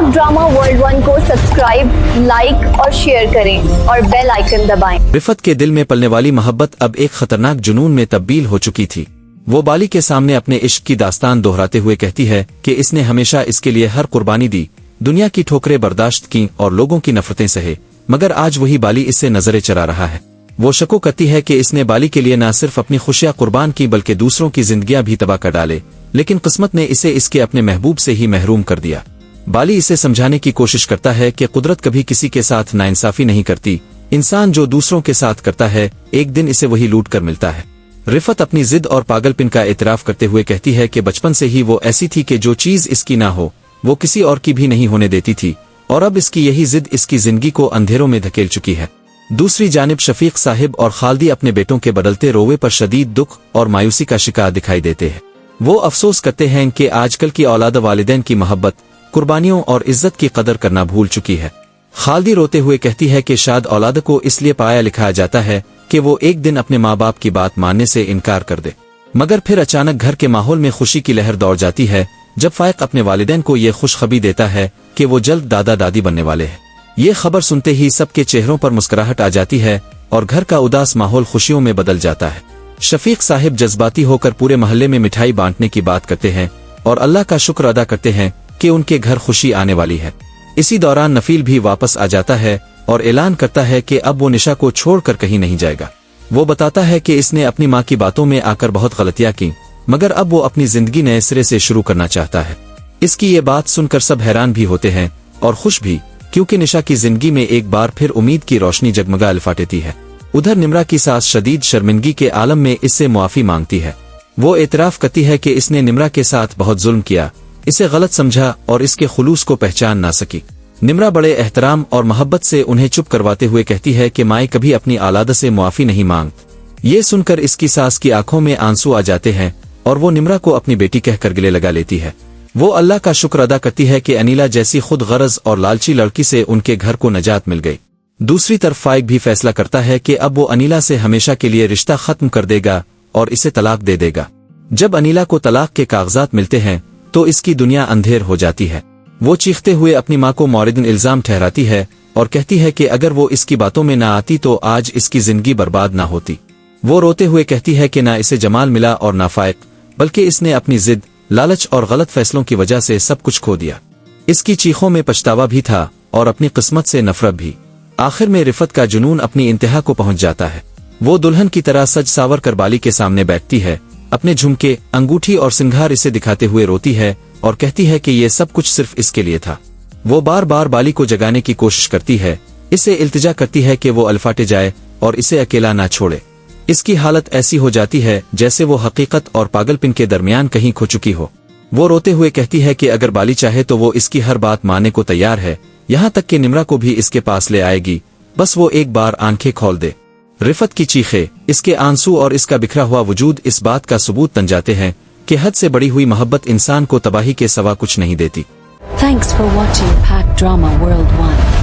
Pack drama world 1 को subscribe, like और share करें और बेल आइकन दबाएं। रिफत के दिल में पलने वाली मोहब्बत अब एक खतरनाक जुनून में तब्दील हो चुकी थी। वो बाली के सामने अपने इश्क की दास्तान दोहराते हुए कहती है कि इसने हमेशा इसके लिए हर कुर्बानी दी, दुनिया की ठोकरें बर्दाश्त की और लोगों की नफरतें सहे, मगर आज वही बाली इससे नजरें चरा रहा है। वो शको करती है कि इसने बाली के लिए न सिर्फ अपनी खुशियां कुर्बान की बल्कि दूसरों की जिंदगियां भी तबाह कर डाले, लेकिन किस्मत ने इसे इसके अपने महबूब से ही महरूम कर दिया। बाली इसे समझाने की कोशिश करता है कि कुदरत कभी किसी के साथ नाइंसाफी नहीं करती, इंसान जो दूसरों के साथ करता है एक दिन इसे वही लूट कर मिलता है। रिफत अपनी जिद और पागलपन का एतराफ करते हुए कहती है कि बचपन से ही वो ऐसी थी कि जो चीज इसकी ना हो वो किसी और की भी नहीं होने देती थी, और अब इसकी यही जिद इसकी जिंदगी को अंधेरों में धकेल चुकी है। दूसरी जानिब शफीक साहिब और खालदी अपने बेटों के बदलते रोवे पर शदीद दुख और मायूसी का शिकार दिखाई देते हैं। वो अफसोस करते हैं कि आजकल की औलाद वालिदैन की मोहब्बत, कुर्बानियों और इज्जत की कदर करना भूल चुकी है। खालदी रोते हुए कहती है कि शायद औलाद को इसलिए पाया लिखाया जाता है कि वो एक दिन अपने माँ बाप की बात मानने से इनकार कर दे, मगर फिर अचानक घर के माहौल में खुशी की लहर दौड़ जाती है जब फाइक अपने वालिदैन को ये खुशखबरी देता है कि वो जल्द दादा दादी बनने वाले हैं। ये खबर सुनते ही सबके चेहरों पर मुस्कुराहट आ जाती है और घर का उदास माहौल खुशियों में बदल जाता है। शफीक साहिब जज्बाती होकर पूरे मोहल्ले में मिठाई बांटने की बात करते हैं और अल्लाह का शुक्र अदा करते हैं कि उनके घर खुशी आने वाली है। इसी दौरान नफील भी वापस आ जाता है और ऐलान करता है कि अब वो निशा को छोड़कर कहीं नहीं जाएगा। वो बताता है कि इसने अपनी माँ की बातों में आकर बहुत गलतियां की, मगर अब वो अपनी जिंदगी नए सिरे से शुरू करना चाहता है। इसकी ये बात सुनकर सब हैरान भी होते हैं और खुश भी, क्योंकि निशा की जिंदगी में एक बार फिर उम्मीद की रोशनी जगमगा लिफाटेती है। उधर निम्रा की सास शदीद शर्मिंदगी के आलम में इससे मुआफी मांगती है। वो एतराफ करती है कि इसने निम्रा के साथ बहुत जुल्म किया, इसे गलत समझा और इसके खुलूस को पहचान ना सकी। निम्रा बड़े एहतराम और मोहब्बत से उन्हें चुप करवाते हुए कहती है कि माए कभी अपनी औलाद से मुआफी नहीं मांगती। ये सुनकर इसकी सास की आंखों में आंसू आ जाते हैं और वो निम्रा को अपनी बेटी कहकर गले लगा लेती है। वो अल्लाह का शुक्र अदा करती है कि अनीला जैसी खुद गरज और लालची लड़की से उनके घर को नजात मिल गई। दूसरी तरफ फाइक भी फैसला करता है कि अब वो अनीला से हमेशा के लिए रिश्ता खत्म कर देगा और इसे तलाक दे देगा। जब अनीला को तलाक के कागजात मिलते हैं तो इसकी दुनिया अंधेर हो जाती है। वो चीखते हुए अपनी माँ को मौरिदन इल्जाम ठहराती है और कहती है कि अगर वो इसकी बातों में ना आती तो आज इसकी जिंदगी बर्बाद ना होती। वो रोते हुए कहती है कि ना इसे जमाल मिला और ना फाइक, बल्कि इसने अपनी जिद, लालच और गलत फैसलों की वजह से सब कुछ खो दिया। इसकी चीखों में पछतावा भी था और अपनी किस्मत से नफरत भी। आखिर में रिफत का जुनून अपनी इंतहा को पहुंच जाता है। वो दुल्हन की तरह सज सावर कर बाली के सामने बैठती है, अपने झुमके, अंगूठी और सिंगार इसे दिखाते हुए रोती है और कहती है कि ये सब कुछ सिर्फ इसके लिए था। वो बार बार बाली को जगाने की कोशिश करती है, इसे इल्तिजा करती है कि वो अलफाटे जाए और इसे अकेला ना छोड़े। इसकी हालत ऐसी हो जाती है जैसे वो हकीकत और पागलपन के दरमियान कहीं खो चुकी हो। वो रोते हुए कहती है कि अगर बाली चाहे तो वो इसकी हर बात मानने को तैयार है, यहाँ तक कि निम्रा को भी इसके पास ले आएगी, बस वो एक बार आंखें खोल दे। रिफत की चीखें, इसके आंसू और इसका बिखरा हुआ वजूद इस बात का सबूत बन जाते हैं कि हद से बड़ी हुई मोहब्बत इंसान को तबाही के सिवा कुछ नहीं देती। Thanks for watching Pack Drama World 1.